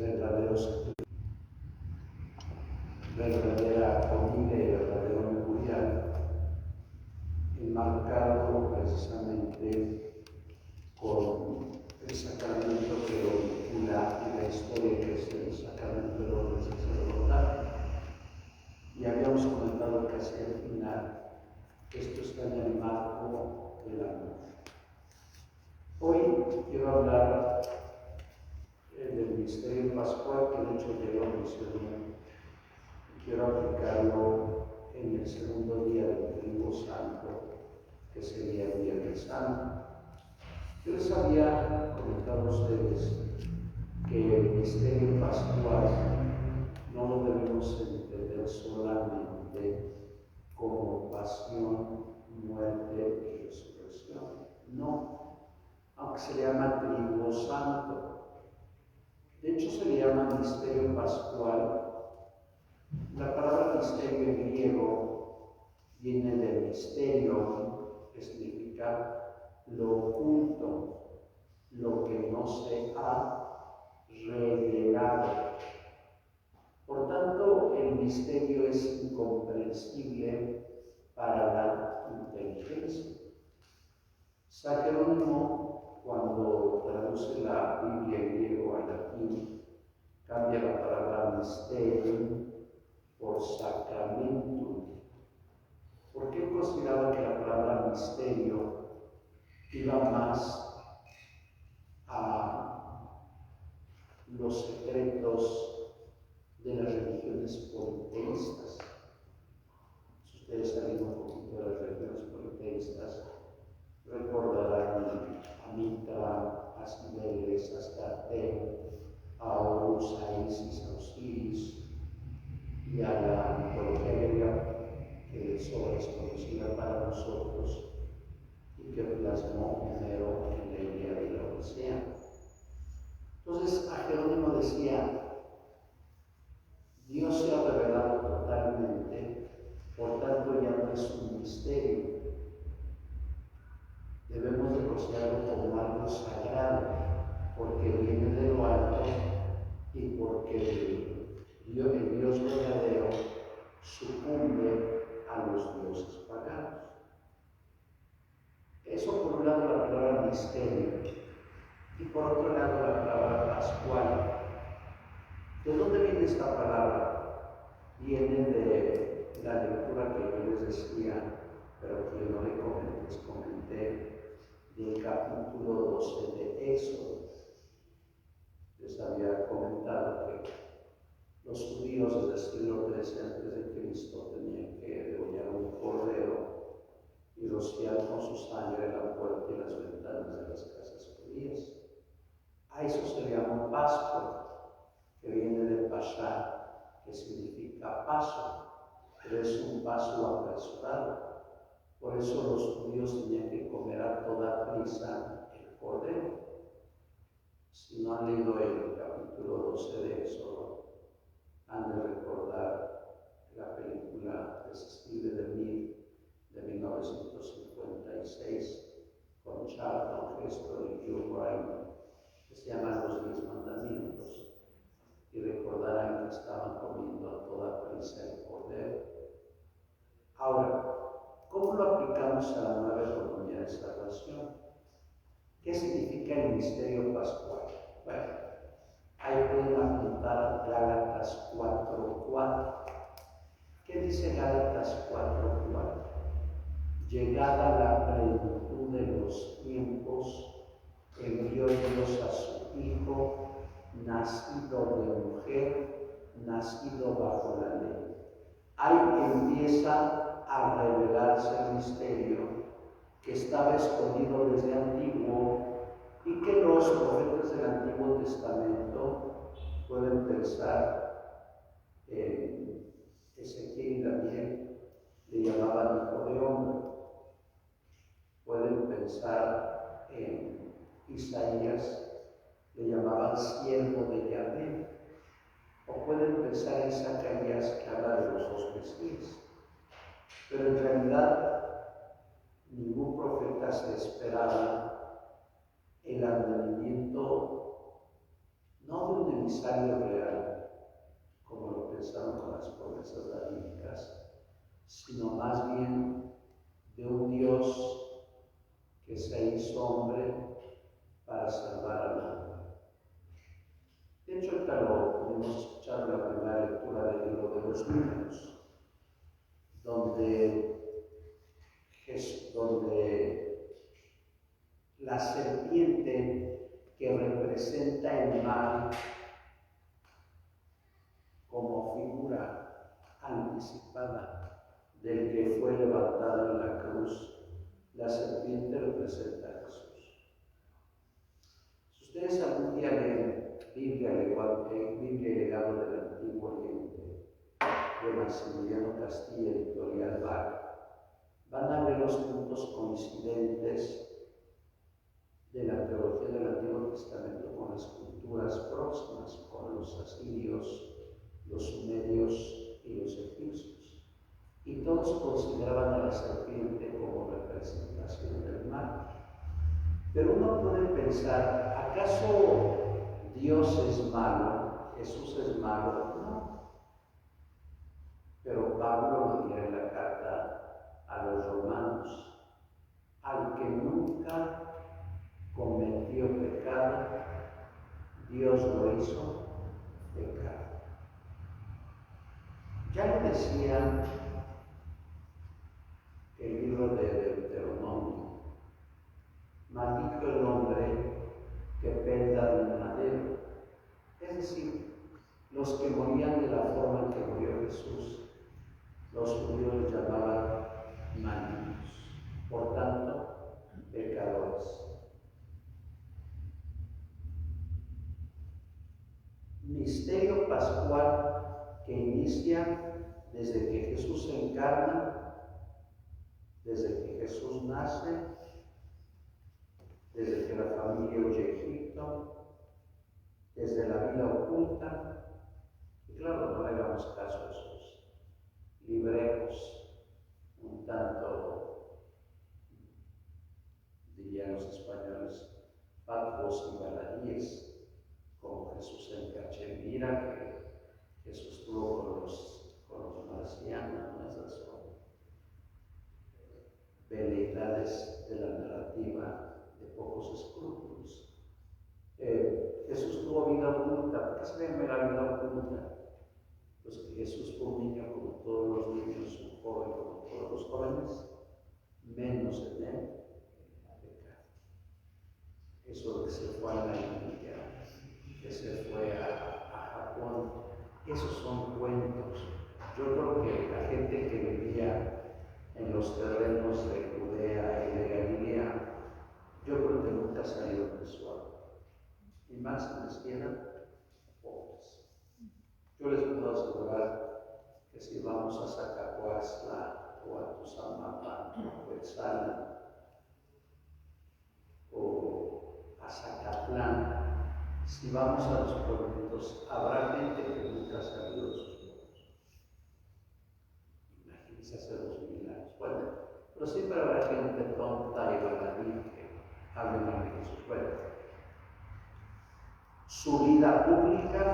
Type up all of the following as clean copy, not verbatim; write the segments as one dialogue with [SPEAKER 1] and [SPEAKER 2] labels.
[SPEAKER 1] verdaderos, verdadera comida y verdadero memorial, enmarcado precisamente con el sacramento que lo vincula en la historia, que es el sacramento del orden sacerdotal. Y habíamos comentado que hacia el final esto está en el marco del amor. Hoy quiero hablar del misterio pascual, que de hecho ya lo mencioné. Quiero aplicarlo en el segundo día del Triduo Santo, que sería el Viernes Santo. Yo les había comentado a ustedes que el misterio pascual no lo debemos entender solamente como pasión, muerte y resurrección. No, aunque se le llama Triduo Santo. De hecho, se le llama misterio pascual. La palabra misterio en griego viene del misterio, que significa lo oculto, lo que no se ha revelado. Por tanto, el misterio es incomprensible para la inteligencia. San Jerónimo, cuando traduce la Biblia en griego al latín, cambia la palabra misterio por sacramentum, porque él consideraba que la palabra misterio iba más a los secretos de las religiones politeístas. Si ustedes saben un poquito de las religiones politeístas, recordarán a Mitra, a Cibeles, a Astarte, a Horus, a Isis, a Osiris, y a la mitología griega, que es desconocida para nosotros y que plasmó Homero en la Ilíada y la Odisea. Entonces, a Jerónimo decía: Dios se ha revelado totalmente, por tanto ya no es un misterio. Debemos de considerarlo como algo sagrado, porque viene de lo alto y porque el Dios verdadero sucumbe a los dioses paganos. Eso por un lado la palabra misterio, y por otro lado la palabra pascual. ¿De dónde viene esta palabra? Viene de la lectura que yo les decía, pero que no les comenté, del capítulo 12 de Éxodo. Les había comentado que los judíos desde el siglo XIII antes de Cristo tenían que degollar un cordero y rociar con su sangre la puerta y las ventanas de las casas judías. A eso se le llama Pascua, que viene de Pashá, que significa paso, pero es un paso apresurado. Por eso los judíos tenían que comer a toda prisa el cordero. Si no han leído el capítulo 12 de Éxodo, han de recordar la película de Cecil DeMille de 1956 con Charlton Heston y Hugh Grant, que se llama Los 10 Mandamientos, y recordarán que estaban comiendo a toda prisa el cordero. Ahora, ¿cómo lo aplicamos a la nueva economía de salvación? ¿Qué significa el misterio pascual? Bueno, ahí pueden apuntar Gálatas 4:4. ¿Qué dice Gálatas 4:4? Llegada la plenitud de los tiempos, envió Dios a su Hijo, nacido de mujer, nacido bajo la ley. Ahí empieza a revelarse el misterio que estaba escondido desde antiguo y que los profetas del Antiguo Testamento pueden pensar en Ezequiel y Daniel, le llamaban hijo de hombre. Pueden pensar en Isaías, le llamaban siervo de Yahvé. O pueden pensar en Zacarías, que habla de los dos Mesías. Pero en realidad ningún profeta se esperaba el advenimiento no de un emisario real, como lo pensaron con las promesas davídicas, sino más bien de un Dios que se hizo hombre para salvar al mundo. De hecho, ahorita lo pudimos escuchar en la primera lectura del libro de los Números, donde la serpiente que representa el mal como figura anticipada del que fue levantado en la cruz, la serpiente representa a Jesús. Si ustedes algún día leen Biblia y Legado del Antiguo Oriente, de Maximiliano Castilla, editorial Bach, van a ver los puntos coincidentes de la teología del Antiguo Testamento con las culturas próximas, con los asirios, los sumerios y los egipcios. Y todos consideraban a la serpiente como representación del mal. Pero uno puede pensar, ¿acaso Dios es malo? ¿Jesús es malo? No. Pero Pablo lo dirá en la carta a los romanos: al que nunca cometió pecado, Dios lo hizo pecado. Ya lo decía el libro de Deuteronomio: maldito el hombre que penda de un madero. Es decir, los que morían de la forma en que murió Jesús, los judíos los llamaban malditos, por tanto, pecadores. Misterio pascual que inicia desde que Jesús se encarna, desde que Jesús nace, desde que la familia huye a Egipto, desde la vida oculta. Y claro, no le hagamos caso a esos libreros un tanto, dirían los españoles, fatuos y baladíes, como Jesús en Cachemira, que Jesús tuvo con los marcianos, ¿no? Esas son veleidades de la narrativa de pocos escrúpulos. Jesús tuvo vida oculta. ¿Por qué se llama la vida oculta? Pues que Jesús fue un niño como todos los niños, un joven como todos los jóvenes, menos en él pecado. Eso que se fue a la India, que se fue a Japón, esos son cuentos. Yo creo que la gente que vivía en los terrenos de Judea y de Galilea, yo creo que nunca salieron de suave. Y más se les quedan pobres. Yo les puedo asegurar que si vamos a Zacapuaxtla o a Tuzamapán o a Cuetzalan o a Zacatlán, si vamos a los pueblitos, habrá gente que nunca ha salido de sus pueblos. Imagínense hace 2000 años. Bueno, pero siempre habrá gente tonta y baladí que hablen mal de Jesús. Bueno, su vida pública,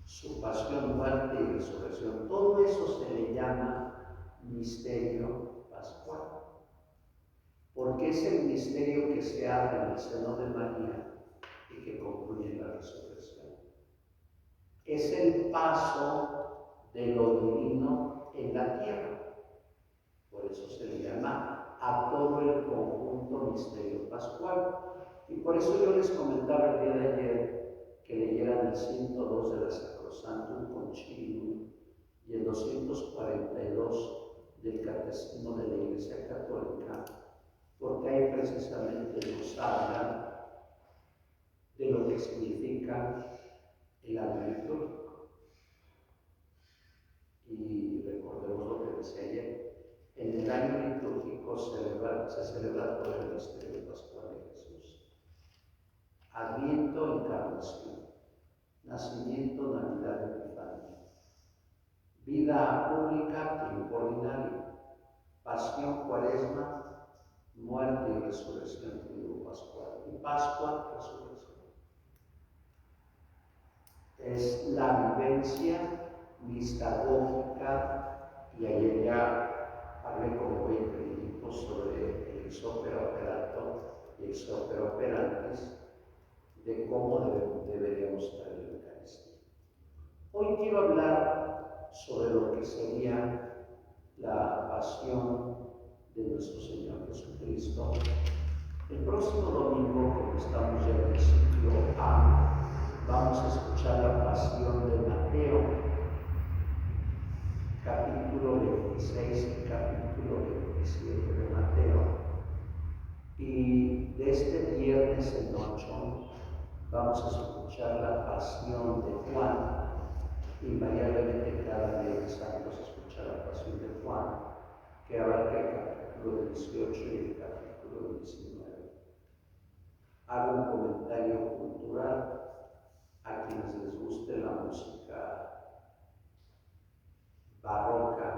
[SPEAKER 1] su pasión, muerte y resurrección, todo eso se le llama misterio pascual, porque es el misterio que se abre en el seno de María y que concluye en la resurrección. Es el paso de lo divino en la tierra. Por eso se le llama a todo el conjunto misterio pascual. Y por eso yo les comentaba el día de ayer que leyeran el 102 de la Sacrosantum Concilium y el 242 del Catecismo de la Iglesia Católica, porque ahí precisamente nos habla de lo que significa el año litúrgico. Y recordemos lo que decía ayer: en el año litúrgico se celebra todo el misterio pascual de Jesús. Adviento, encarnación, nacimiento, Navidad, Epifanía, vida pública, tiempo ordinario, pasión, cuaresma, muerte y resurrección, triunfo pascual, y Pascua, resurrección. es la vivencia mistagógica, y ayer ya hablé como 20 minutos sobre el exopera operato y exopera operantes, de cómo deberíamos estar en la Eucaristía. Hoy quiero hablar sobre lo que sería la pasión de nuestro Señor Jesucristo. El próximo domingo, como estamos ya en el ciclo A, vamos a escuchar la pasión de Mateo, capítulo 26 y capítulo 27 de Mateo. Y de este viernes en 8 vamos a escuchar la pasión de Juan. Invariablemente cada viernes vamos a escuchar la pasión de Juan, que abarca el capítulo 18 y el capítulo 19. Hago un comentario cultural a quienes les guste la música barroca,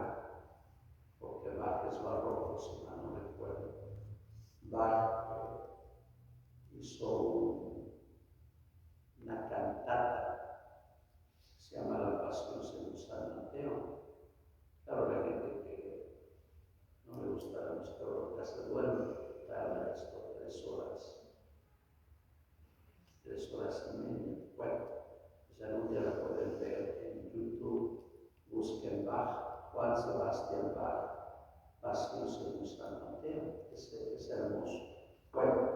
[SPEAKER 1] porque Bach es barroco, si mal no recuerdo. Bach hizo una cantata que se llama La Pasión según San Mateo. Claro, la gente que no le gusta la música barroca se duerme, tarda esto 3 horas y media. Bueno, pues algún día la pueden ver en YouTube. Busquen Bach, Juan Sebastián Bach, Pasión según San Mateo. Es hermoso. Bueno,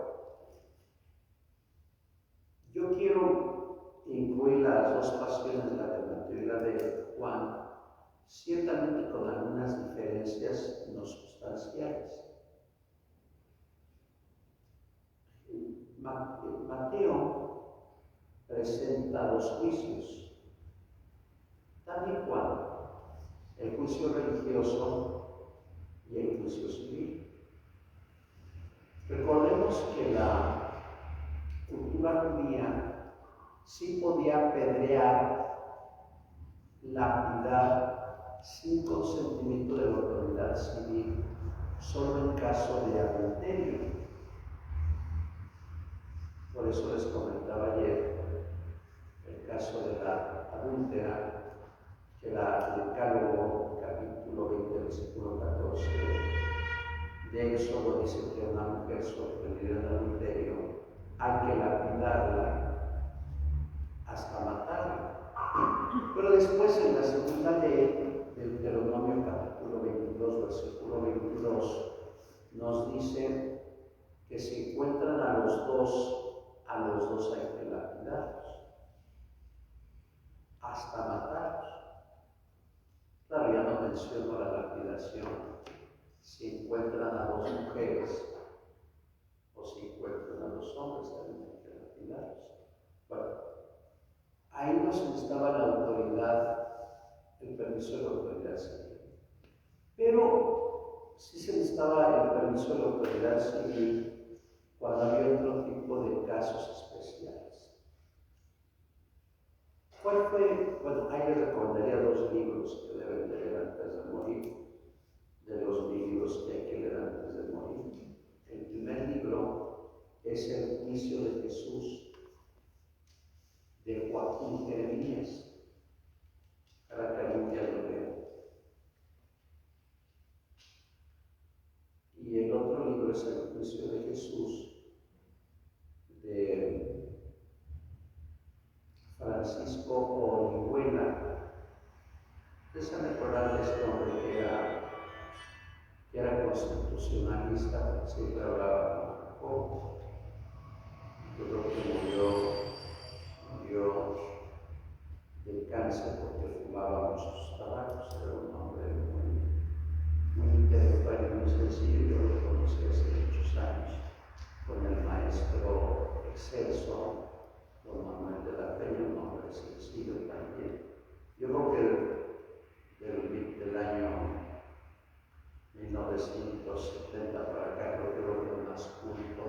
[SPEAKER 1] yo quiero incluir las dos pasiones, la de Mateo y la de Juan, ciertamente con algunas diferencias no sustanciales. Mateo presenta dos juicios, tal y cual el juicio religioso y el juicio civil. Recordemos que la cultura judía sí podía apedrear, lapidar, sin consentimiento de la autoridad civil, solo en caso de adulterio. Por eso les comentaba ayer el caso de la adúltera, que el Decálogo, capítulo 20, versículo 14 de Éxodo, dice que una mujer sorprendida en adulterio hay que lapidarla hasta matarla. Pero después, en la segunda ley del Deuteronomio, capítulo 22, versículo 22, nos dice que si encuentran a los dos hay que lapidarlos, hasta matarlos. Claro, ya no menciono la lapidación si encuentran a dos mujeres o si encuentran a dos hombres, también hay que lapidarlos. Bueno, ahí no se necesitaba la autoridad, el permiso de la autoridad civil. Pero sí se necesitaba el permiso de la autoridad civil cuando había otro tipo de casos especiales. ¿Cuál fue? Bueno, ahí les recomendaría 2 libros que deben de leer antes de morir, de los libros que hay que leer antes de morir. El primer libro es El juicio de Jesús, de Joaquín Jeremías. Para que algún día lo lea. Y el otro libro es El juicio de Jesús, de Francisco Orihuela. Ustedes recordarles este hombre que era constitucionalista, siempre hablaba con Jacobo. Yo creo que murió de cáncer porque fumaba muchos tabacos. Era un hombre muy intelectual y muy sencillo. Yo lo conocí hace muchos años con el maestro excelso don Manuel de la Peña, un hombre sencillo también. Yo creo que del año 1970 para acá, creo que lo veo más culto.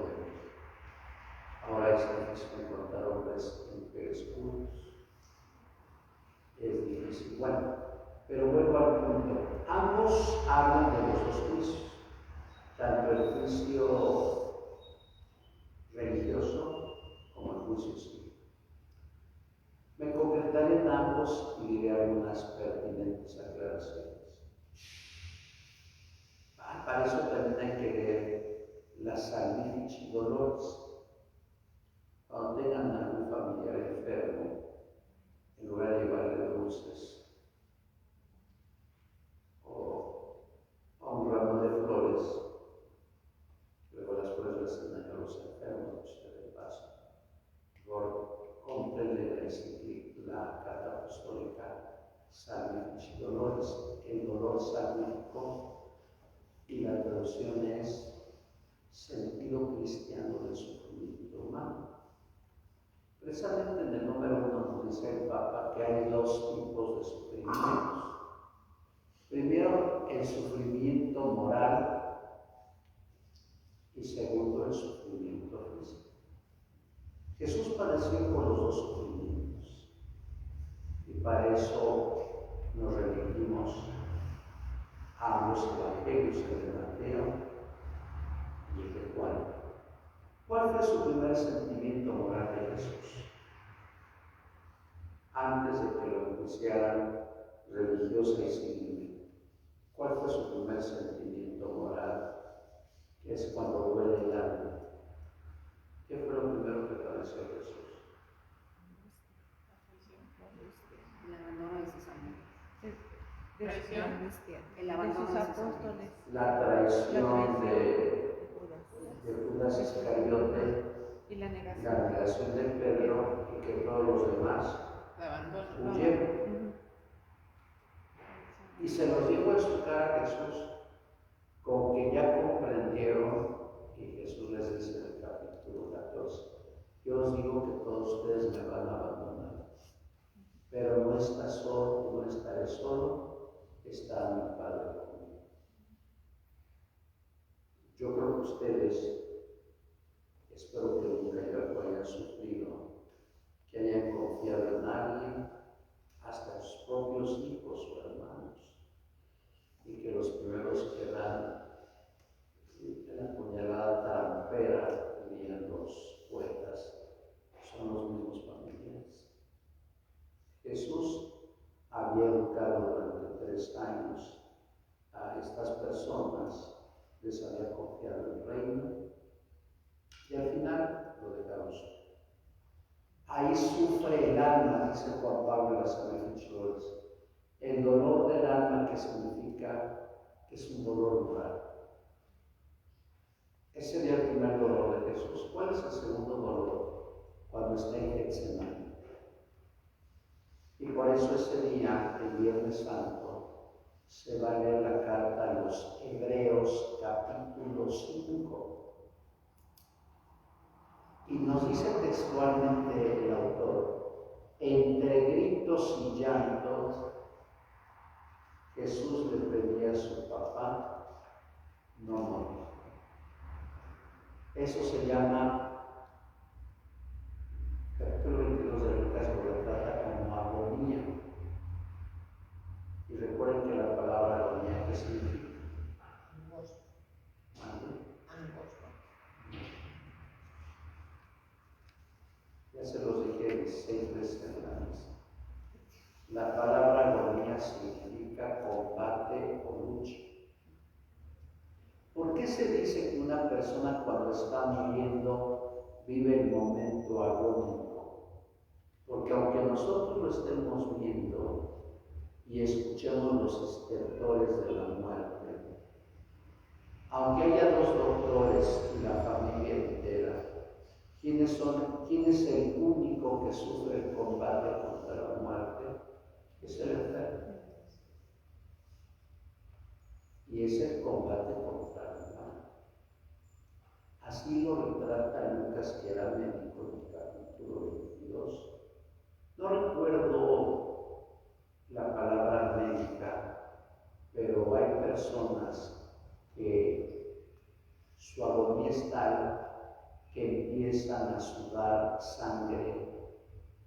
[SPEAKER 1] Ahora es difícil encontrar hombres y mujeres cultos. Es difícil. Bueno, pero vuelvo al punto. Ambos hablan de los dos juicios, tanto el juicio religioso como el juicio civil. Me concretaré enfocaré en ambos y diré algunas pertinentes aclaraciones. Para eso también hay que leer las Salvifici Doloris. Cuando tengan algún familiar enfermo, en lugar de llevarle dulces o un ramo de flores, luego las flores las dan a los enfermos, de paso. Por cómprenle la carta apostólica Salvifici Doloris, el dolor salvífico, y la traducción es sentido cristiano del sufrimiento humano. Precisamente en el número 1 nos dice el Papa que hay dos tipos de sufrimientos. Primero, el sufrimiento moral, y segundo, el sufrimiento físico. Jesús padeció por los dos sufrimientos, y para eso nos remitimos a ambos evangelios, el de Mateo y el de Juan. ¿Cuál fue su primer sentimiento moral de Jesús? Antes de que lo enjuiciaran religiosa y civilmente. ¿Cuál fue su primer sentimiento moral? Que es cuando duele el alma. ¿Qué fue lo primero que padeció Jesús?
[SPEAKER 2] El abandono de sus amigos.
[SPEAKER 3] El abandono de sus apóstoles.
[SPEAKER 1] La traición de Judas Iscariote,
[SPEAKER 3] Y la
[SPEAKER 1] la negación de Pedro, y que todos los demás huyeron. Y se los dijo en su cara a Jesús, con que ya comprendieron, y Jesús les dice en el capítulo 14, yo os digo que todos ustedes me van a abandonar, pero no está solo, no estaré solo, está mi Padre conmigo. Yo creo que ustedes, espero que nunca lo hayan sufrido, que hayan confiado en alguien, hasta sus propios hijos o hermanos, y que los primeros que dan la puñalada trampera, dirían los poetas, son los mismos familiares. Jesús había educado durante 3 años a estas personas, les había confiado el reino, y al final lo dejaron solo. Ahí sufre el alma, dice Juan Pablo en las Salvifici Doloris, el dolor del alma, que significa que es un dolor moral. Ese sería el primer dolor de Jesús. ¿Cuál es el segundo dolor? Cuando está en Getsemaní. Y por eso ese día, el Viernes Santo, se va a leer la carta a los Hebreos, capítulo 5. Y nos dice textualmente el autor, entre gritos y llantos, Jesús le pedía a su papá no morir. Eso se llama, capítulo 22 de Lucas, lo trata como agonía. Y recuerden que la palabra agonía, ¿qué significa?
[SPEAKER 2] Angostura.
[SPEAKER 1] Ya se los dije 16 veces en la misa. La palabra agonía significa combate o lucha. ¿Por qué se dice que una persona cuando está muriendo vive el momento agónico? Porque aunque nosotros lo estemos viendo y escuchemos los estertores de la muerte, aunque haya 2 doctores y la familia entera, ¿quién es el único que sufre el combate contra la muerte? Es el enfermo. Y es el combate contra la muerte. Así lo retrata Lucas, que era médico, en el capítulo 22. No recuerdo la palabra médica, pero hay personas que su agonía es tal que empiezan a sudar sangre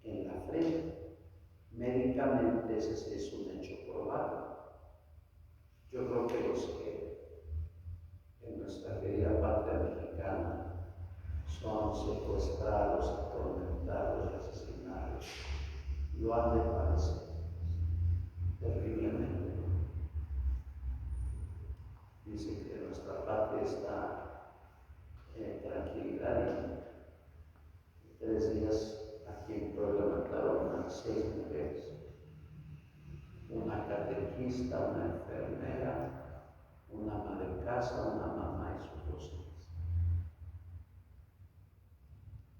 [SPEAKER 1] en la frente. Médicamente ese es un hecho probable. Yo creo que los que en nuestra querida patria mexicana son secuestrados, atormentados, asesinados, lo han de padecer terriblemente. Dice que nuestra parte está en tranquilidad y 3 días aquí en Puebla mataron a 6 mujeres. Una catequista, una enfermera, una ama de casa, una mamá y sus 2 hijas.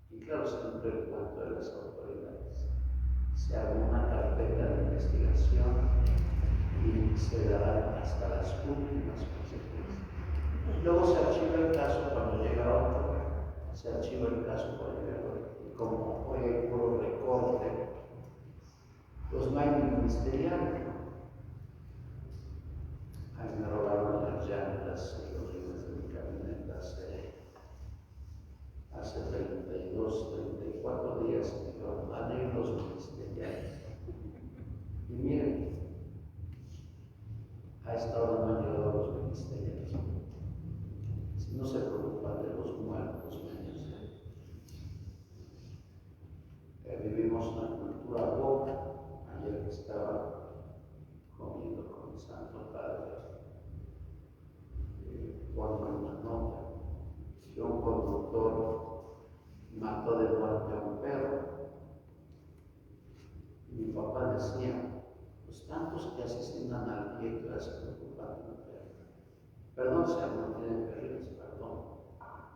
[SPEAKER 1] Y claro, siempre el cuento de las autoridades. Se armó una carpeta de investigación y se darán hasta las últimas consecuencias. Luego se archiva el caso cuando llega otro, se archiva el caso cuando llega otro. Y como hoy hay puro recorte, pues no hay ni ministerial. A mí me robaron las llantas y los rines de mi camioneta hace 32, 34 días, pero van a ir los ministeriales. Y miren, a esta hora no han llegado los ministeriales. Si no se preocupan de los muertos, menos. Vivimos una cultura woke. Ayer que estaba comiendo con mi Santo Padre, pongo una nota que un conductor mató de muerte a un perro. Y mi papá decía, los tantos que asesinan al pie que se preocupan de un perro. Perdón si alguno tiene perros, perdón.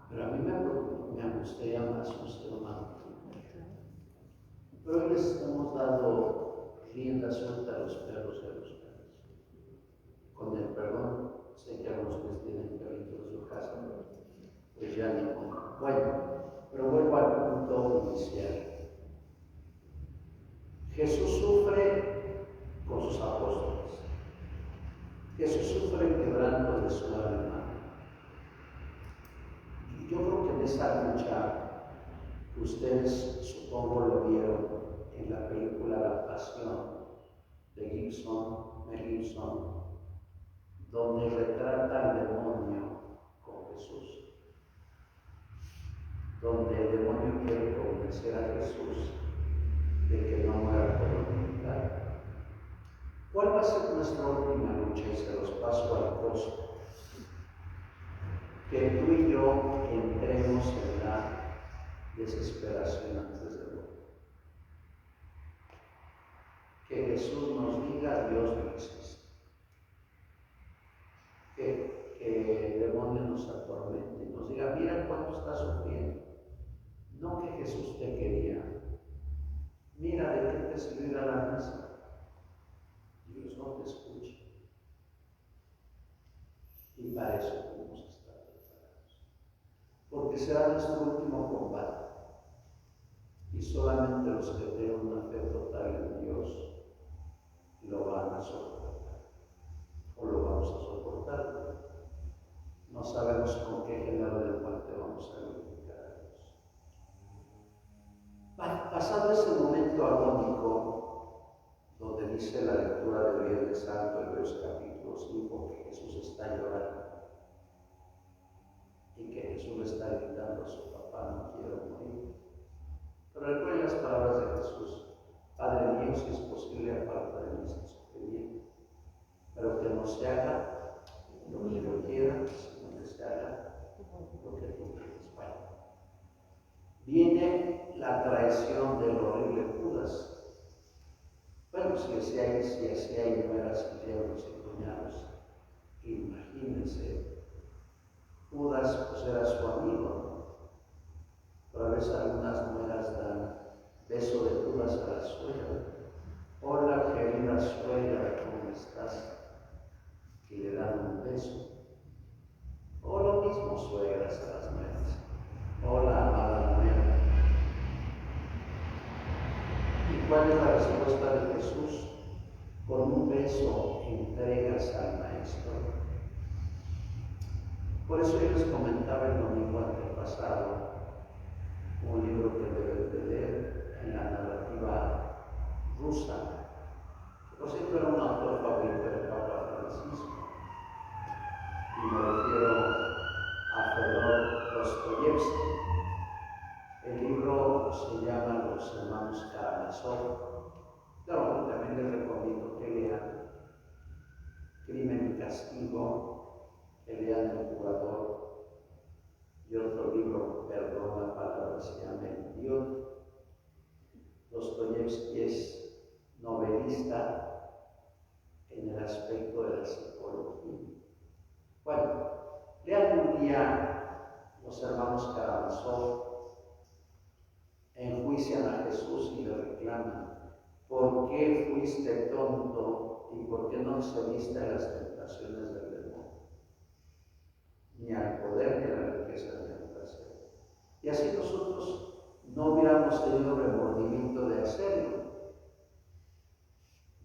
[SPEAKER 1] Pero a mí me angustia más un ser humano. Pero hoy les hemos dado rienda suelta a los perros y a los perros. Con el perdón, sé que algunos les tienen perritos en su casa, pues ya ni con. Bueno, pero vuelvo al punto inicial. Jesús sufre con sus apóstoles. Jesús sufre el quebranto de su alma. Yo creo que en esa lucha, ustedes supongo lo vieron en la película La Pasión de Mel Gibson, donde retrata al demonio con Jesús, donde el demonio quiere convencer a Jesús de que no muera por la humanidad. ¿Cuál va a ser nuestra última lucha? Y se los paso al costo. Que tú y yo entremos en la desesperación antes de morir. Que Jesús nos diga, Dios no existe. Que el demonio nos atormente y nos diga, mira cuánto estás sufriendo. No que Jesús te quería. Mira de qué te sirvió la mesa. Dios no te escucha. Y para eso tenemos que estar preparados. Porque será nuestro último combate. Y solamente los que tengan una fe total en Dios lo van a soportar. O lo vamos a soportar. No sabemos con qué género de muerte vamos a glorificar a Dios. Pasado ese momento agónico, donde dice la lectura del Viernes Santo, Hebreos capítulo 5, que Jesús está llorando y que Jesús le está gritando a su papá, no quiero morir. Pero recuerden las palabras de Jesús, Padre mío, si es posible, aparta de mí este sufrimiento, pero que no se haga lo que yo quiera, sino que se haga lo que tú quieres. Bueno, viene la traición del horrible Judas. Bueno, si así hay nueras y yernos y cuñados, imagínense, Judas pues era su amigo, ¿no? Pero a veces algunas nueras dan beso de Judas a la suegra. Hola, querida suegra, ¿cómo estás? Y le dan un beso. O lo mismo suegras a las nueras. Hola, amada nuera. ¿Y cuál es la respuesta de Jesús? Con un beso entregas al Maestro. Por eso yo les comentaba el domingo antepasado un libro que deben de leer en la narrativa rusa, que por cierto era un autor favorito del Papa Francisco, y me refiero a Fedor Dostoyevsky. El libro se llama Los Hermanos Karamazov, Dostoyevsky es novelista en el aspecto de la psicología. Bueno, lean un día los hermanos Karamazov, enjuician a Jesús y le reclaman: ¿por qué fuiste tonto y por qué no cediste a las tentaciones del demonio? Ni al poder ni a la riqueza ni al placer. Y así nosotros no hubiéramos tenido remordimiento de hacerlo.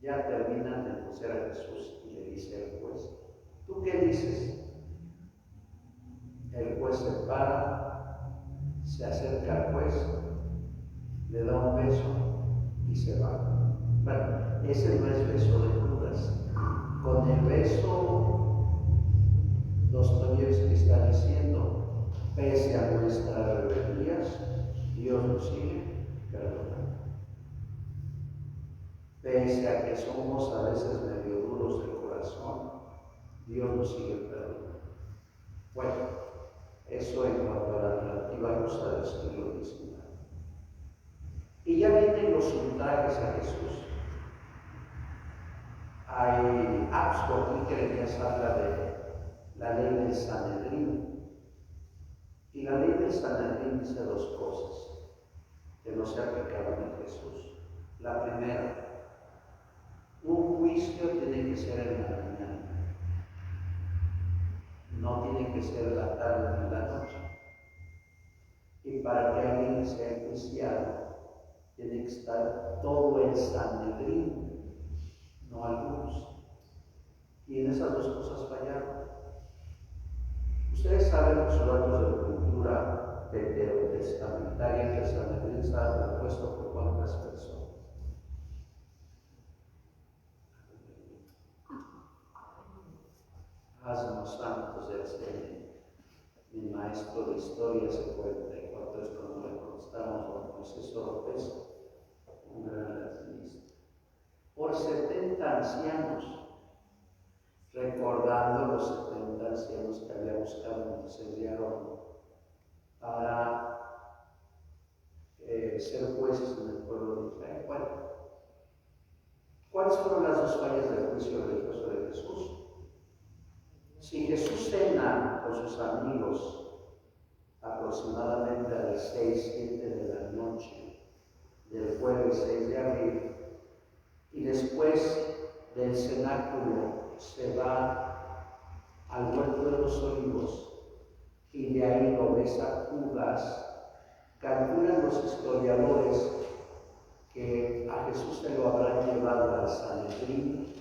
[SPEAKER 1] Ya terminan de enjuiciar a Jesús y le dice al juez: ¿tú qué dices? El juez se para, se acerca al juez, le da un beso y se va. Bueno, ese no es beso de Judas. Con el beso, Dostoyevsky está diciendo: pese a nuestras rebeldías, Dios nos sigue perdonando. Pese a que somos a veces medio duros del corazón, Dios nos sigue perdonando. Bueno, eso en cuanto a la relativa cosa del siglo XIX. Y ya vienen los ultrajes a Jesús. Hay Abscott que les habla de la ley del Sanedrín. Y la ley del Sanedrín dice dos cosas que no se aplicaban a Jesús. La primera, un juicio tiene que ser en la mañana, no tiene que ser en la tarde ni en la noche. Y para que alguien sea enjuiciado, tiene que estar todo el Sanedrín, no algunos. Y en esas dos cosas fallaron. Ustedes saben los datos de la cultura veterotestamentaria que el Sanedrín estaba compuesto por cuántas personas. Hace unos santos de mi maestro de historia se cuenta, y cuando es cuando le contestamos a Moisés Oropesa, un gran latinista, por 70 ancianos, recordando los 70 ancianos que había buscado Moisés y Aarón para ser jueces en el pueblo de Israel. Bueno, ¿cuáles fueron las dos fallas del juicio religioso de Jesús? Si Jesús cena con sus amigos aproximadamente a las 6, 7 de la noche del jueves 6 de abril, y después del cenáculo se va al huerto de los olivos y de ahí lo besa Judas, calculan los historiadores que a Jesús se lo habrán llevado al Sanedrín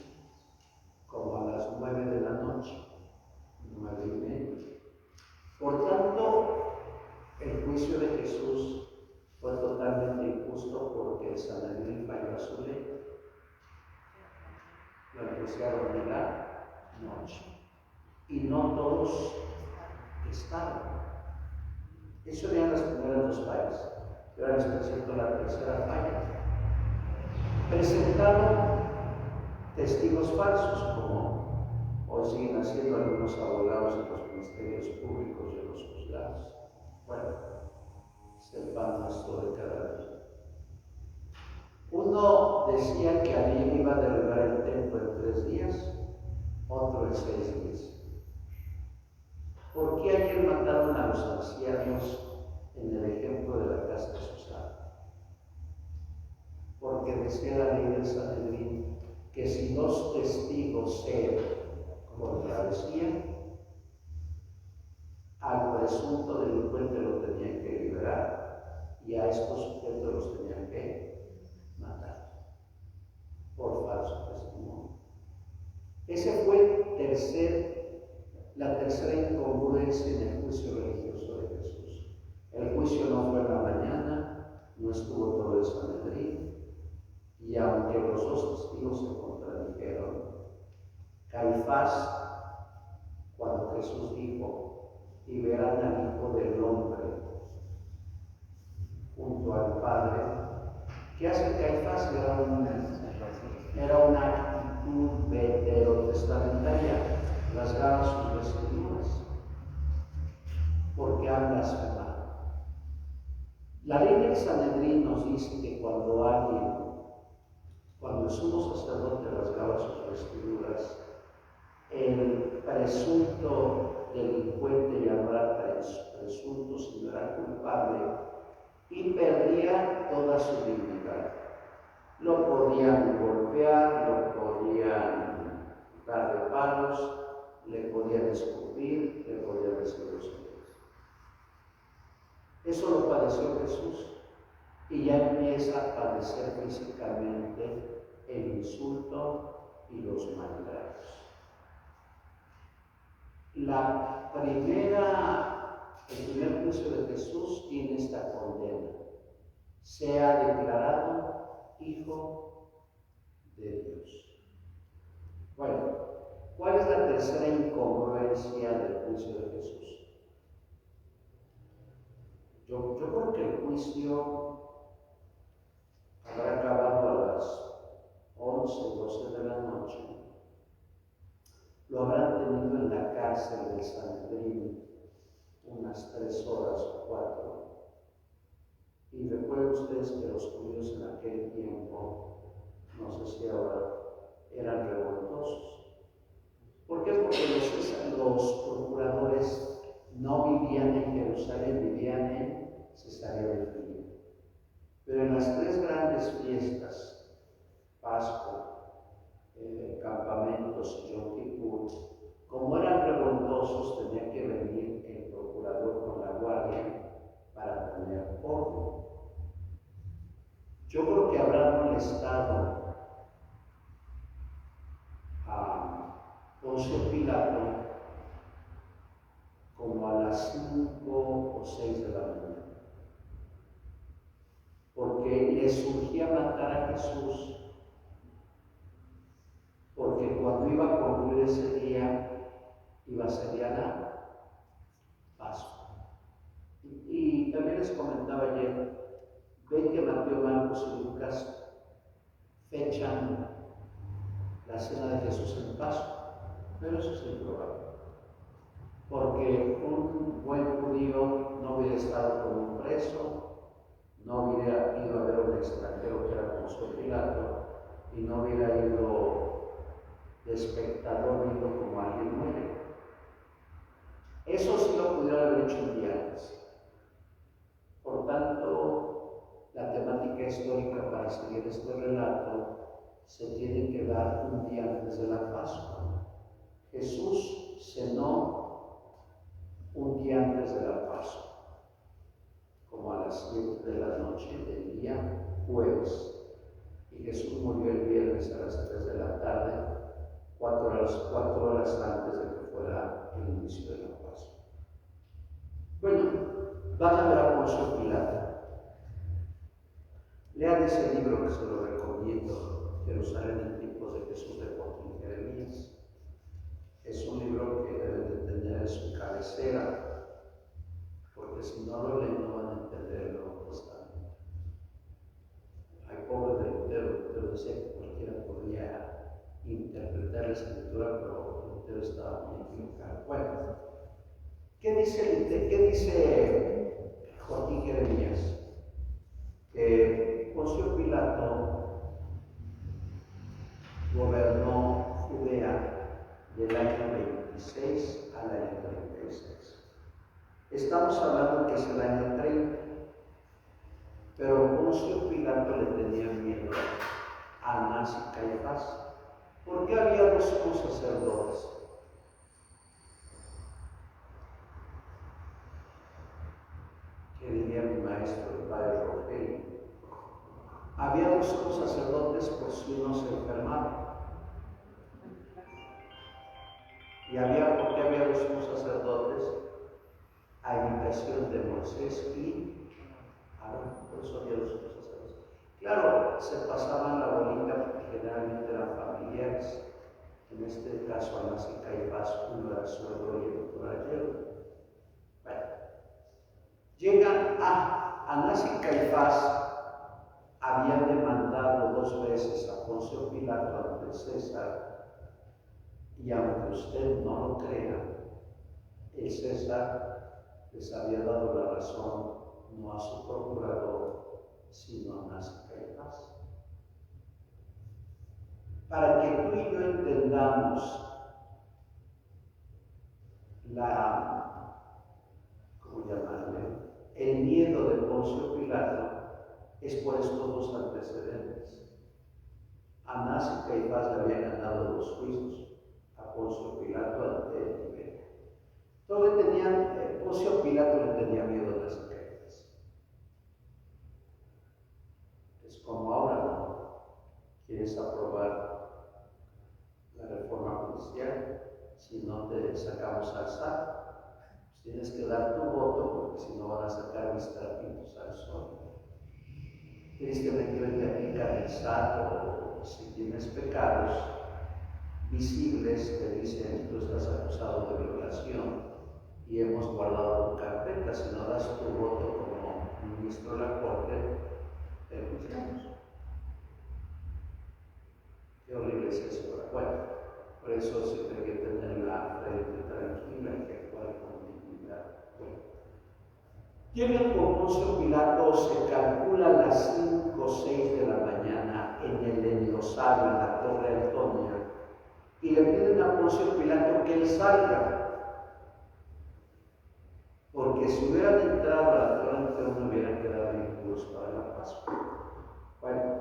[SPEAKER 1] como a las 9 de la noche, 9:30. Por tanto, el juicio de Jesús fue totalmente injusto porque el Sanedrín falló a su ley. Lo enjuiciaron en la noche y no todos estaban. Eso eran las primeras dos fallas. Y ahora les presento la tercera falla. Presentaron testigos falsos, como hoy siguen haciendo algunos abogados en los ministerios públicos y en los juzgados. Bueno, es el pan nuestro de cada día. Uno decía que alguien iba a derribar el templo en 3 días, otro en 6 días. ¿Por qué ayer mataron a los ancianos en el ejemplo de la casa de Susana? Porque decía la ley del Sanedrín que si 2 testigos se contradecían, al presunto delincuente lo tenían que liberar y a estos sujetos los tenían que matar por falso testimonio. Ese fue la tercera incongruencia en el juicio religioso de Jesús. El juicio no fue en la mañana, no estuvo todo el Sanedrín, y aunque los 2 testigos se contradijeron, Caifás, cuando Jesús dijo: y verán al Hijo del Hombre junto al Padre, ¿qué hace Caifás? Era una actitud veterotestamentaria, rasgaba sus vestiduras porque han blasfemado. La ley del Sanedrín nos dice que cuando alguien el sumo sacerdote rasgaba sus vestiduras, el presunto delincuente, ya no era presunto, sino era culpable, y perdía toda su dignidad. Lo podían golpear, lo podían dar de palos, le podían escupir, le podían decir los pies. Eso lo padeció Jesús y ya empieza a padecer físicamente el insulto y los maltratos. El primer juicio de Jesús tiene esta condena: sea declarado Hijo de Dios. Bueno, ¿cuál es la tercera incongruencia del juicio de Jesús? Yo creo que el juicio habrá acabado a las 11, 12 de la noche. Lo habrán tenido en la cárcel del Sanedrín unas 3 horas o 4. Y recuerden ustedes que los judíos en aquel tiempo, no sé si ahora, eran revoltosos. ¿Por qué? Porque los procuradores no vivían en Jerusalén, vivían en Cesarea de Filipo. Pero en las 3 grandes fiestas, Pascua, campamentos y Yom Kippur, como eran revoltosos, tenía que venir el procurador con la guardia para poner orden. Yo creo que habrá molestado a Poncio Pilato como a las 5 o 6 de la mañana, porque le surgía matar a Jesús, porque cuando iba a concluir ese día, iba a ser ya la Pascua. Y también les comentaba ayer, ven que Mateo, Marcos y Lucas fechan la cena de Jesús en Pascua, pero eso es improbable, porque un buen judío no hubiera estado con un preso, no hubiera ido a ver a un extranjero que era Poncio Pilato, y no hubiera ido de espectador viendo como alguien muere. Eso sí lo pudiera haber hecho un día antes. Por tanto, la temática histórica para seguir este relato se tiene que dar un día antes de la Pascua. Jesús cenó un día antes de la Pascua, como a las 7 de la noche del día jueves. Y Jesús murió el viernes a las 3 de la tarde, 4 horas antes de que fuera el inicio de la Pascua. Bueno, van a ver a Poncio Pilato. Lean ese libro que se lo recomiendo, Jerusalén en tiempos de Jesús, de Joaquín Jeremías. Es un libro que deben de tener en su cabecera, porque si no lo leen no van a entender el Nuevo Testamento. Hay pobre de Lutero decía que cualquiera podría interpretar la escritura, pero Lutero estaba muy equivocado. Bueno, ¿qué dice Joaquín Jeremías? Que Poncio Pilato gobernó Judea del año 26 al año 36. Estamos hablando que es el año 30, pero Poncio Pilato le tenía miedo a Anás y Caifás, porque había 2 sumos sacerdotes. Que diría mi maestro, el padre Rogelio. Había 2 sumos sacerdotes por si uno se enfermaba. ¿Y por qué había 2 sumos sacerdotes? A imitación de Moisés y Aarón. Por eso había 2 sumos sacerdotes. Claro, se pasaban la bolita porque generalmente eran familiares. En este caso, Anás y Caifás, uno era suegro y el otro era yerno. Bueno, llegan a Anás y Caifás. Habían demandado 2 veces a Poncio Pilato ante César, y aunque usted no lo crea, el César les había dado la razón no a su procurador, sino a Anás y Caifás. yo entendamos ¿cómo llamarle? El miedo de Poncio Pilato es por estos dos antecedentes. Anás y Caifás le habían ganado los juicios a Poncio Pilato ante Tiberio. Poncio Pilato le tenía miedo a las Caifás. Es como ahora, ¿no? ¿Quieres aprobar la reforma judicial? Si no te sacamos al SAT, pues tienes que dar tu voto, porque si no van a sacar mis trapitos al sol. Tristemente hoy te aplican el SAT, o si tienes pecados visibles, te dicen tú estás acusado de violación y hemos guardado tu carpeta. Si no das tu voto como ministro de la Corte, te juzgamos. Qué horrible es eso, ¿verdad? Bueno, por eso siempre hay que tener la frente tranquila y que actuar con dignidad. Bueno. Llegan con Poncio Pilato, se calcula las 5 o 6 de la mañana en el Endosado, en la Torre Antonia, y le piden a Poncio Pilato que él salga, porque si hubieran entrado a la Torre Antonia hubieran quedado impuros para la Pascua. Bueno,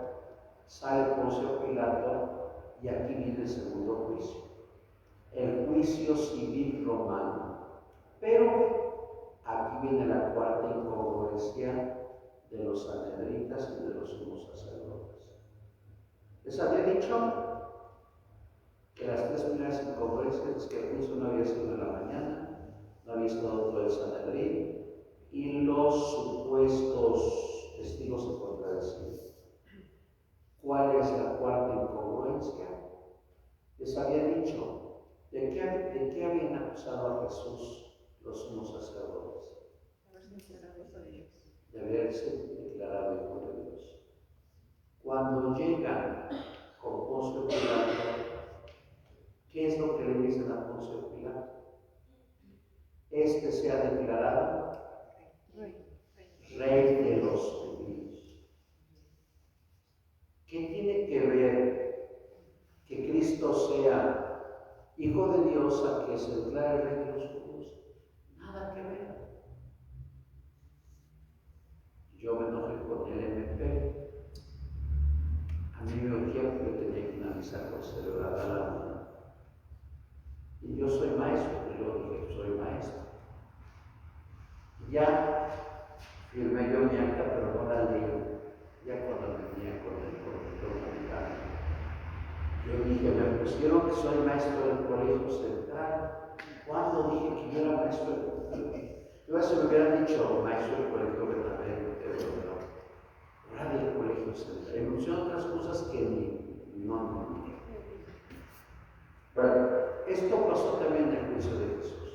[SPEAKER 1] sale Poncio Pilato y aquí viene el segundo juicio, el juicio civil romano. Pero aquí viene la cuarta incongruencia de los sanhedritas y de los sumos sacerdotes. Les había dicho que las tres primeras incongruencias es que el juicio no había sido en la mañana, no había estado todo el Sanedrín y los supuestos testigos se contradecían. ¿Cuál es la cuarta incongruencia? Les había dicho de qué habían acusado a Jesús los sumos sacerdotes. De haberse declarado hijo de Dios. Cuando llegan con Poncio Pilato, ¿qué es lo que le dicen a Poncio Pilato? Este se ha declarado rey de los judíos. ¿Qué tiene que ver que Cristo sea hijo de Dios a que se declare rey de los judíos? Nada que ver. Yo me enojé con el MP. A mí me urgía porque yo tenía que analizar por celebrar a la una. Y yo soy maestro, y yo dije, soy maestro. Y ya firmé yo mi acta, pero no la leí. Ya cuando venía con el corrector americano. Yo dije, me pusieron que soy maestro del colegio central. ¿Cuándo dije que yo era maestro del colegio? Yo si me hubieran dicho maestro del colegio Bernabé, pero era del colegio central. Me pusieron otras cosas que no. Bueno, esto pasó también en el juicio de Jesús.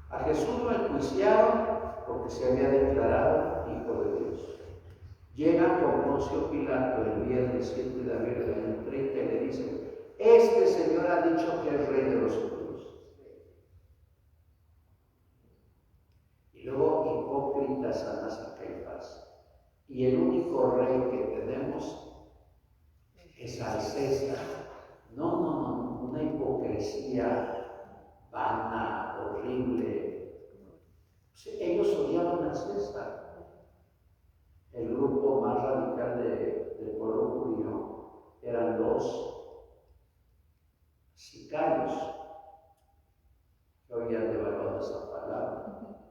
[SPEAKER 1] A Jesús lo enjuiciaron porque se había declarado hijo de Dios. Llega con Poncio Pilato el viernes 7 de abril del año 30 y le dicen, este señor ha dicho que es rey de los judíos. Y luego hipócritas Anás y Caifás. Y el único rey que tenemos es al César. No, una hipocresía vana, horrible. Ellos odiaban al César. El grupo más radical del pueblo judío eran los sicarios, que hoy han devaluado esa palabra.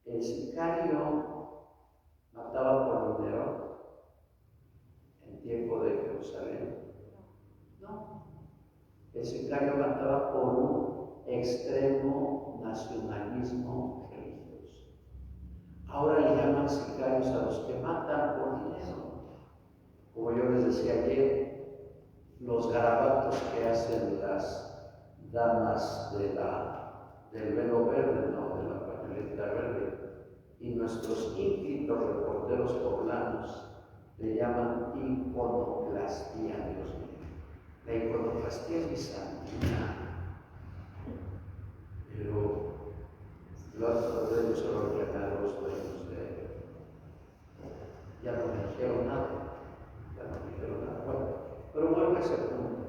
[SPEAKER 1] El sicario mataba por dinero en tiempo de Jerusalén. No. El sicario mataba por un extremo nacionalismo religioso. Ahora le llaman sicarios a los que matan por dinero. Como yo les decía ayer, los garabatos que hacen las damas del velo verde, ¿no? De la pañoleta verde, y nuestros ínclitos reporteros poblanos le llaman iconoclastía, Dios mío. La iconoclastía es bizantina, pero los de ellos solo reclamaron los dueños de ya no me dijeron nada. Bueno, pero vuelvo a ese punto.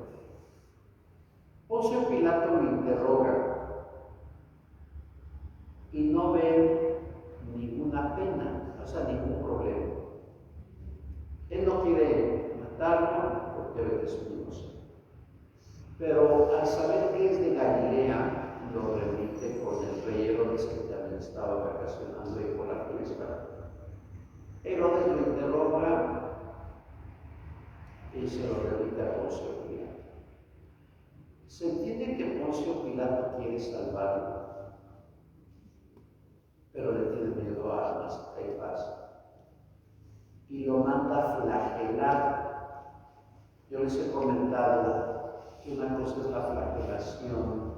[SPEAKER 1] Pilato lo interroga y no ve ninguna pena, o sea, ningún problema. Él no quiere matarlo porque ve que es un inocente. Pero al saber que es de Galilea, lo remite con el rey Herodes, que también estaba vacacionando y por la fiesta. Herodes lo interroga y se lo remite a Poncio Pilato. Se entiende que Poncio Pilato quiere salvarlo, pero le tiene miedo a Caifás y lo manda a flagelar. Yo les he comentado que una cosa es la flagelación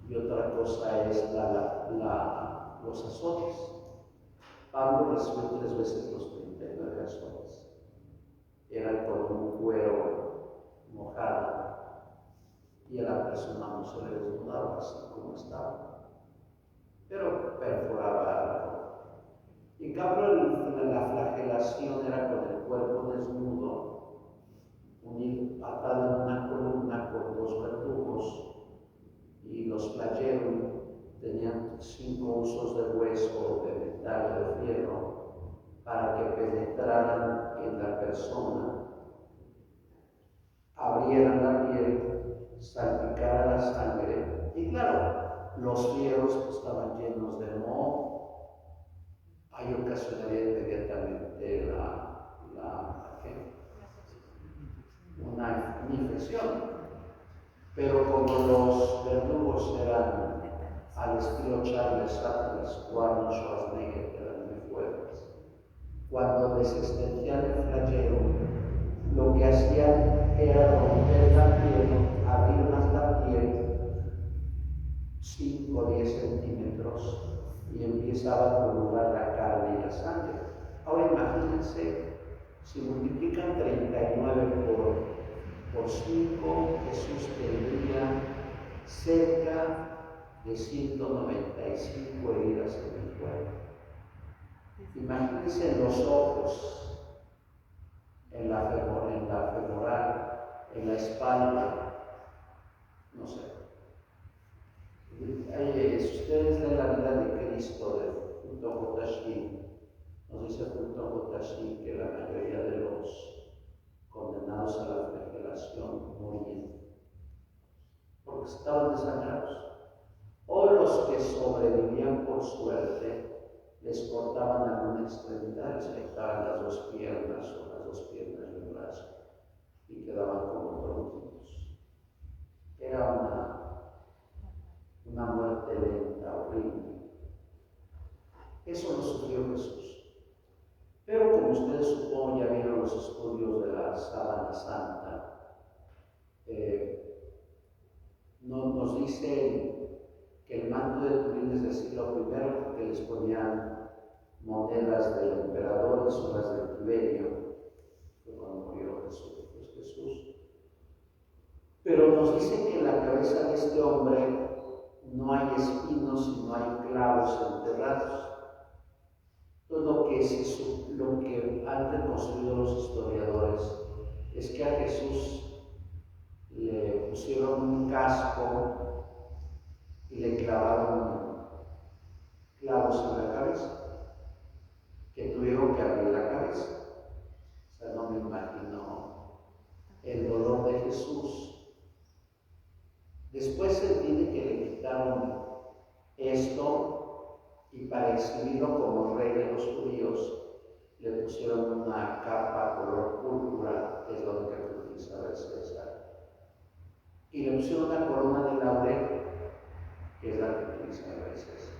[SPEAKER 1] y otra cosa es los azotes. Pablo recibió 3 veces los 39 azotes. Era con un cuero mojado y a la persona no se le desnudaba así como estaba, pero perforaba la ropa. En cambio, la flagelación era con el cuerpo desnudo, atado en una columna con 2 verdugos, y los flagelos tenían 5 usos de hueso, de metal o de fierro, para que penetraran en la persona, abrieran la piel, salpicara la sangre, y claro, los fierros estaban llenos de moho. Ahí ocasionaría inmediatamente una infección. Pero como los verdugos eran al estilo Charles Atlas o Arnold Schwarzenegger, que eran muy fuertes, cuando desextendían el flagelo, lo que hacían era romper la piel, abrir más la piel 5 o 10 centímetros y empezaba a coagular la carne y la sangre. Ahora imagínense, si multiplican 39 por 5, Jesús tendría cerca de 195 heridas en el cuerpo. Imagínense los ojos, en la femoral, en la espalda, no sé. Si ustedes leen la vida de Cristo de Futojo Tashin, nos dice Futojo Tashin que la mayoría de los condenados a la flagelación morían porque estaban desangrados. O los que sobrevivían por suerte les cortaban alguna extremidad, les quitaban las 2 piernas o las 2 piernas y un brazo y quedaban como tronquitos. Era una muerte lenta, horrible. Eso lo sufrió Jesús. Pero como ustedes supongo ya vieron los estudios de la Sábana Santa, nos dicen que el manto de Turín, es decir, lo primero porque les ponían monedas del emperador y son las de Tiberio, que cuando murió Jesús. Pero nos dicen que en la cabeza de este hombre no hay espinos y no hay clavos enterrados. Todo lo que han reconstruido los historiadores es que a Jesús le pusieron un casco y le clavaron clavos en la cabeza, que tuvieron que abrir la cabeza. O sea, no me imagino el dolor de Jesús. Después se entiende que le quitaron esto y para exhibirlo como rey de los judíos le pusieron una capa color púrpura, que es la única que utilizaba el César, y le pusieron una corona de laurel, que es la que utiliza el César.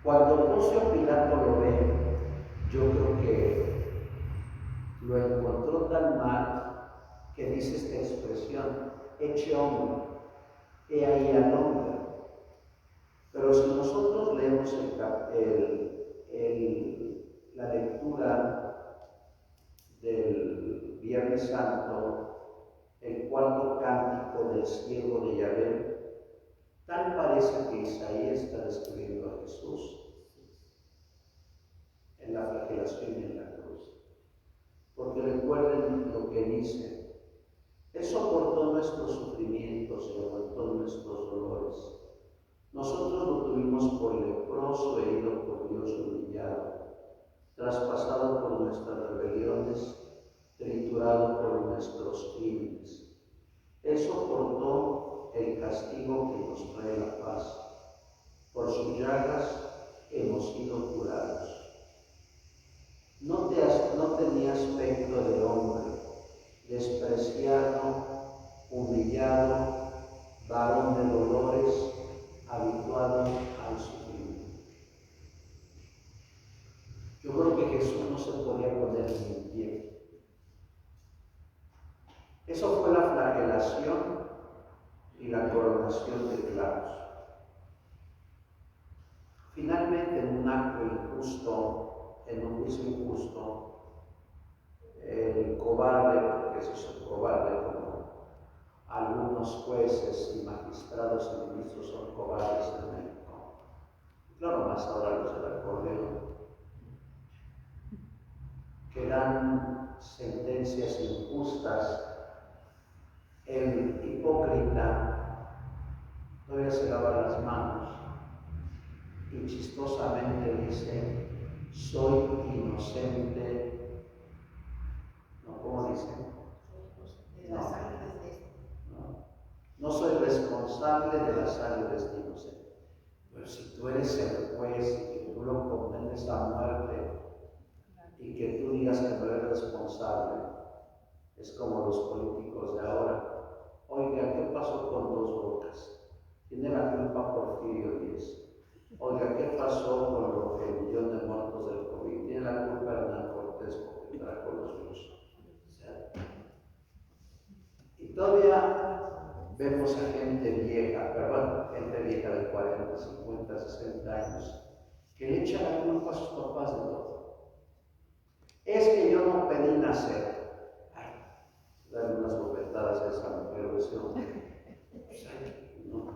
[SPEAKER 1] Cuando Poncio Pilato lo ve, yo creo que lo encontró tan mal que dice esta expresión: eche hombre, he ahí al hombre. Pero si nosotros leemos la lectura del Viernes Santo, el 4.º cántico del siervo de Yahvé, tal parece que Isaías está describiendo a Jesús en la flagelación y en la cruz. Porque recuerden lo que dice: Él soportó nuestros sufrimientos y llevó nuestros crímenes. Él soportó el castigo que nos trae la paz. Por sus llagas hemos sido curados. No tenía aspecto de hombre, despreciado, humillado, varón de dolores, habituado al sufrimiento. Yo creo que Jesús no se podía poner ni en pie. Eso fue la flagelación y la coronación de clavos. Finalmente, en un acto injusto, en un juicio injusto, el cobarde, porque eso es el cobarde, como algunos jueces y magistrados y ministros son cobardes en México. Claro, más ahora los del acordeón, que dan sentencias injustas. El hipócrita todavía se lava las manos y chistosamente dice: soy inocente. ¿No? ¿Cómo dice? No soy responsable de la sangre de este inocente. Pero si tú eres el juez y que tú lo condenes a muerte y que tú digas que no eres responsable, es como los políticos de ahora. Oiga, ¿qué pasó con Dos Bocas? Tiene la culpa Porfirio Díaz. Oiga, ¿qué pasó con el millón de muertos del COVID? Tiene la culpa Hernán Cortés porque trajo los rusos. Y todavía vemos a gente vieja, gente vieja de 40, 50, 60 años, que le echa la culpa a sus papás de todo. Es que yo no pedí nacer. Darle unas bofetadas a esa mujer o ese hombre.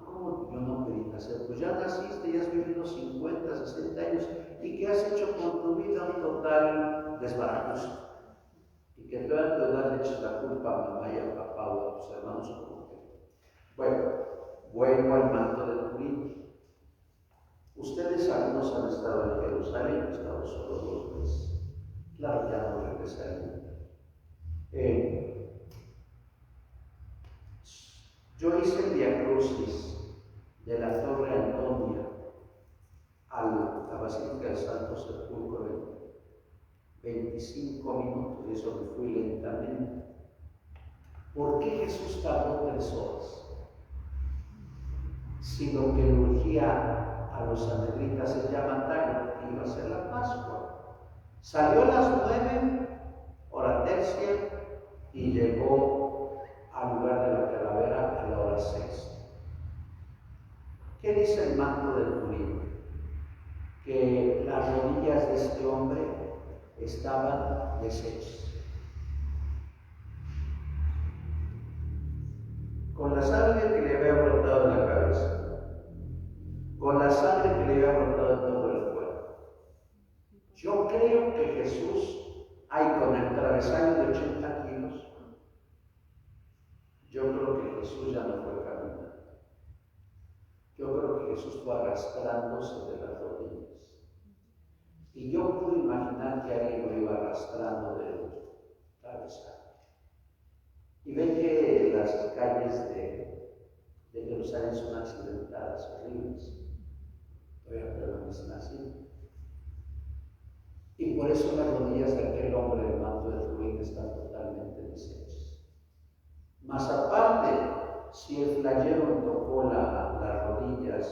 [SPEAKER 1] ¿Cómo yo no pedí nacer? Pues ya naciste, ya has vivido 50, 60 años, ¿y qué has hecho con tu vida? Un total desbarajuste. Y que tú a tu edad le eches la culpa a mamá y a papá o a tus hermanos o como que. Bueno, vuelvo al manto de Turín. Ustedes algunos han estado en Jerusalén, han estado solo 2 meses. Claro, ya no regresarían. Yo hice el viacrucis de la Torre Antonia a la Basílica del Santo Sepulcro en 25 minutos, y eso me fui lentamente. ¿Por qué Jesús tardó 3 horas? Si lo que urgía a los sanedritas es ya matarlo, que iba a ser la Pascua. Salió a las 9, hora tercia, y llegó al lugar de la calavera a la hora 6. ¿Qué dice el manto de Turín? Que las rodillas de este hombre estaban deshechas. Con la sangre que le había brotado en la cabeza, con la sangre que le había brotado en todo el cuerpo. Yo creo que Jesús, con el travesaño de 80 kilos, yo creo que Jesús ya no fue caminando. Yo creo que Jesús fue arrastrándose de las rodillas. Y yo puedo imaginar que alguien lo iba arrastrando del travesaño. Y ven que las calles de Jerusalén son accidentadas, horribles. Todavía permanecen así. Y por eso las rodillas de aquel hombre de manto de Turín están totalmente deshechas. Más aparte, si el flagelo tocó las rodillas,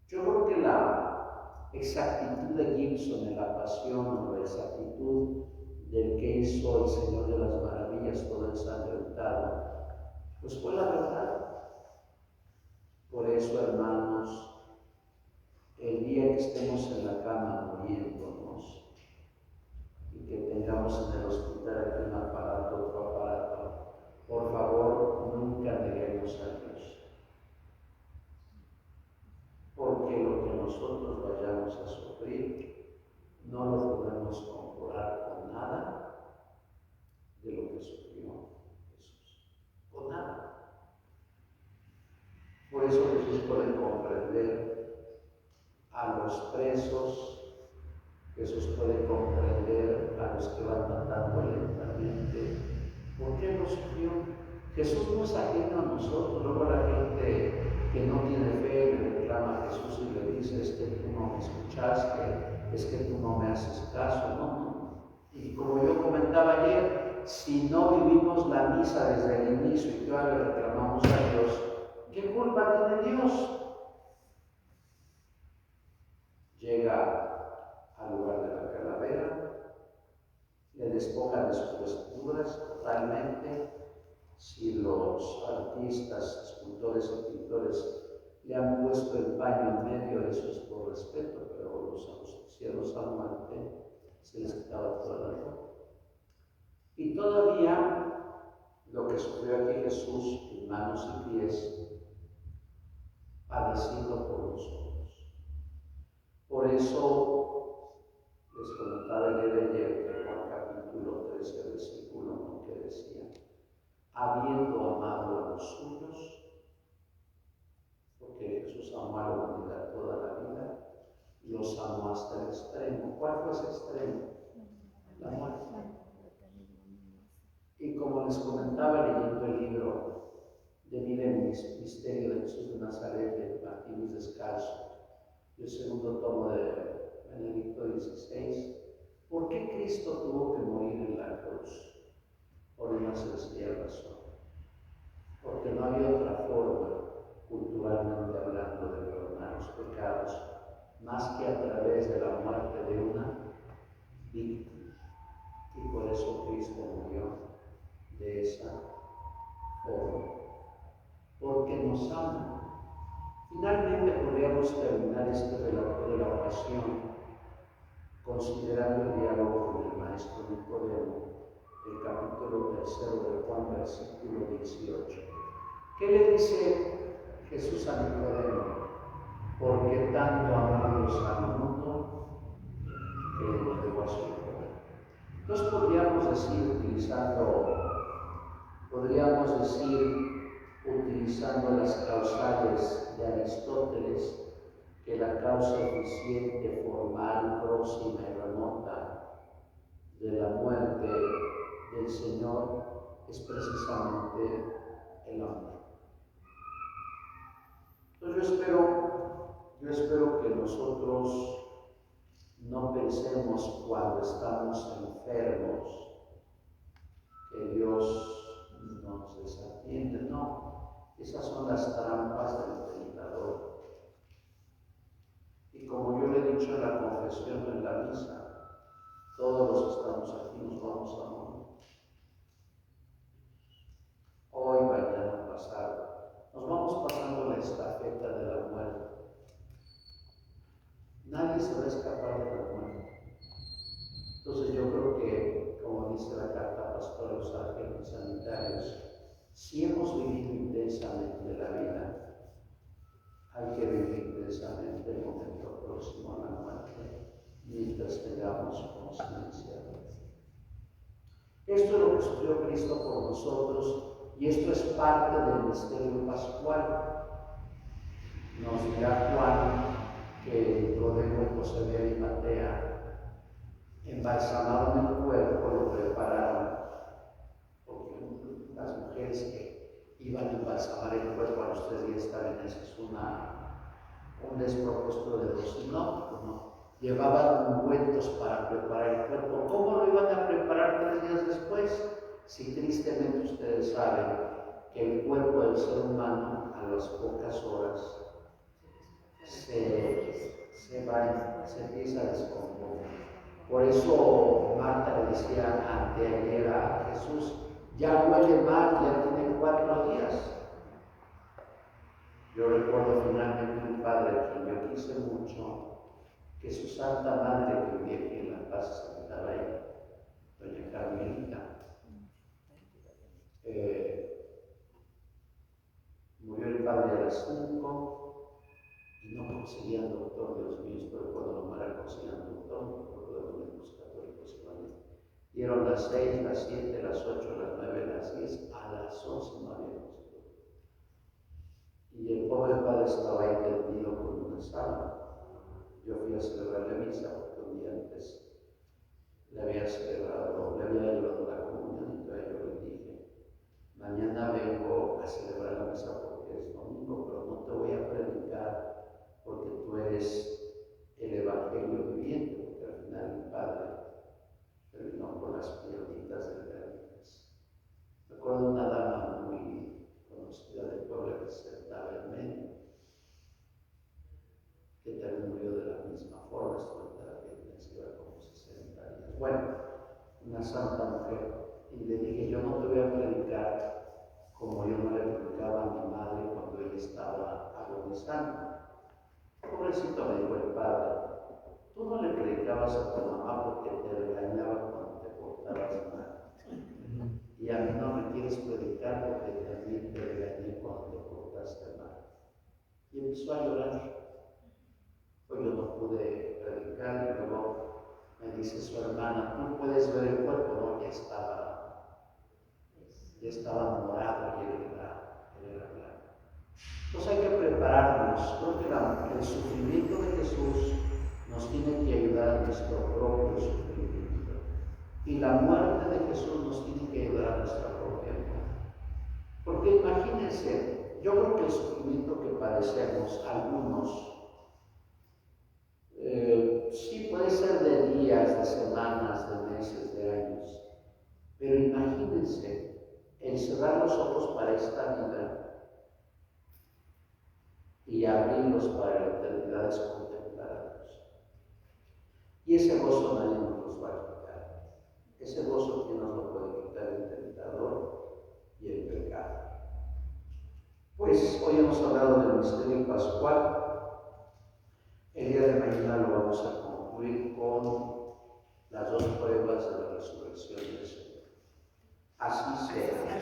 [SPEAKER 1] yo creo que la exactitud de Gibson en La Pasión, o la exactitud del que hizo el Señor de las Maravillas, todo ensangrentado, pues fue la verdad. Por eso, hermanos, el día que estemos en la cama muriéndonos y que tengamos en el hospital aquí un aparato, otro aparato, por favor, nunca neguemos a Dios. Porque lo que nosotros vayamos a sufrir, no lo podemos comparar con nada de lo que sufrió Jesús. Con nada. Por eso Jesús puede comprender a los presos, Jesús puede comprender a los que van matando lentamente, Jesús no es ajeno a nosotros. Luego la gente que no tiene fe le reclama a Jesús y le dice: es que tú no me escuchaste, es que tú no me haces caso. No. Y como yo comentaba ayer, si no vivimos la misa desde el inicio y todavía le reclamamos a Dios, ¿qué culpa tiene Dios? Llega al lugar de la calavera, le despoja de sus vestiduras totalmente. Si los artistas, escultores y pintores le han puesto el paño en medio, eso es por respeto, pero los ajusticiados al muerte se les quitaba toda la ropa. Y todavía lo que sufrió aquí Jesús en manos y pies, padeciendo por nosotros. Por eso les comentaba el día de ayer de Juan capítulo 13, versículo 1, que decía: habiendo amado a los suyos, porque Jesús amó a la humanidad toda la vida, los amó hasta el extremo. ¿Cuál fue ese extremo? La muerte. Y como les comentaba leyendo el libro de Miren Misterio de Jesús de Nazaret de Martínez Descalzo, y el segundo tomo de Benedicto XVI, ¿por qué Cristo tuvo que morir en la cruz? Por una sencilla razón: porque no había otra forma, culturalmente hablando, de perdonar los pecados más que a través de la muerte de una víctima. Y por eso Cristo murió de esa forma, porque nos ama. Finalmente podríamos terminar este relato de la pasión considerando el diálogo con el maestro Nicodemo, el capítulo 3 de Juan, versículo 18. ¿Qué le dice Jesús a Nicodemo? Porque tanto amó Dios al mundo que le entregó a su Hijo. Entonces podríamos decir, utilizando las causales de Aristóteles, que la causa eficiente, formal, próxima y remota de la muerte del Señor es precisamente el amor. Entonces yo espero que nosotros no pensemos cuando estamos enfermos que Dios nos desatiende. No, esas son las trampas del tentador. Y como yo le he dicho en la confesión en la misa, todos los que estamos aquí nos vamos a morir. Hoy, mañana, pasado. Nos vamos pasando la estafeta de la muerte. Nadie se va a escapar de la muerte. Entonces yo creo que, como dice la carta pastor a los ángeles sanitarios, si hemos vivido intensamente la vida, hay que vivir intensamente el momento próximo a la muerte, mientras tengamos conciencia. Esto es lo que sufrió Cristo por nosotros, y esto es parte del misterio pascual. Nos dirá Juan que Nicodemo y José de Arimatea embalsamaron el cuerpo, lo prepararon, porque las mujeres que iban a embalsamar el cuerpo a los 3 días también es un despropósito de los no. Llevaban ungüentos para preparar el cuerpo. ¿Cómo lo iban a preparar 3 días después? Si tristemente ustedes saben que el cuerpo del ser humano a las pocas horas se empieza a descomponer. Por eso Marta le decía anteayer a Jesús: ya huele mal, ya tiene 4 días. Yo recuerdo finalmente un padre a quien yo quise mucho, que su santa madre, que vivía aquí en La Paz, Santa Rey, doña Carmelita, murió el padre a las 5 y no conseguían doctor. Dios mío, espero cuando lo muera consigan doctor, porque los médicos católicos iban. Dieron las 6, las 7, las 8, las 9, las 10, a las 11 no había conseguido. Y el pobre padre estaba ahí tendido con una sábana. Yo fui a celebrar la misa porque un día antes le había llevado la comunión, y todavía yo le dije: mañana vengo y a mí no me quieres predicar porque también te regañé cuando te portaste mal. Y empezó a llorar. Pues yo no pude predicar y luego me dice su hermana, no puedes ver el cuerpo, no, ya estaba morado y él era blanco. Entonces hay que prepararnos. Creo que el sufrimiento de Jesús nos tiene que ayudar a nuestro propio sufrimiento. Y la muerte de Jesús nos tiene que ayudar a nuestra propia muerte. Porque imagínense, yo creo que el sufrimiento que padecemos, algunos, sí puede ser de días, de semanas, de meses, de años. Pero imagínense el cerrar los ojos para esta vida y abrirlos para la eternidad es contemplar a Dios. Y ese gozo nadie nos los va a quitar. Ese gozo, ¿quién nos lo puede quitar? El tentador y el pecado. Pues hoy hemos hablado del misterio pascual. El día de mañana lo vamos a concluir con las dos pruebas de la resurrección del Señor. Así sea.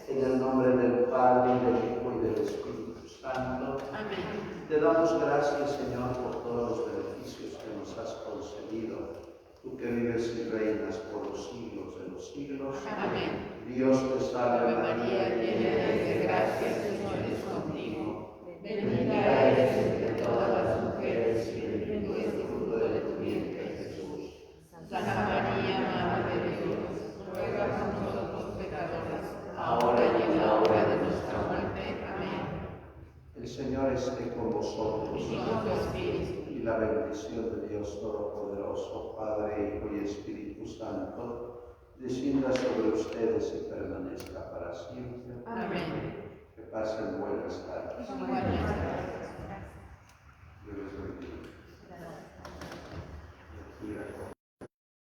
[SPEAKER 1] En el nombre del Padre, del Hijo y del Espíritu Santo. Amén. Te damos gracias, Señor, por todos los beneficios que nos has concedido. Tú que vives y reinas por los siglos de los siglos. Amén. Dios te salve, María, llena eres de gracia, el Señor es contigo. Bendita eres entre todas las mujeres y bendito es el fruto de tu vientre, Jesús. Santa María, Madre de Dios, ruega por nosotros pecadores, ahora y en la hora de nuestra muerte. Amén. El Señor esté con vosotros. Y con tu espíritu. Y la bendición de Dios Todopoderoso, Padre, Hijo y Espíritu Santo, descienda sobre ustedes y permanezca para siempre. Amén. Que pasen buenas tardes.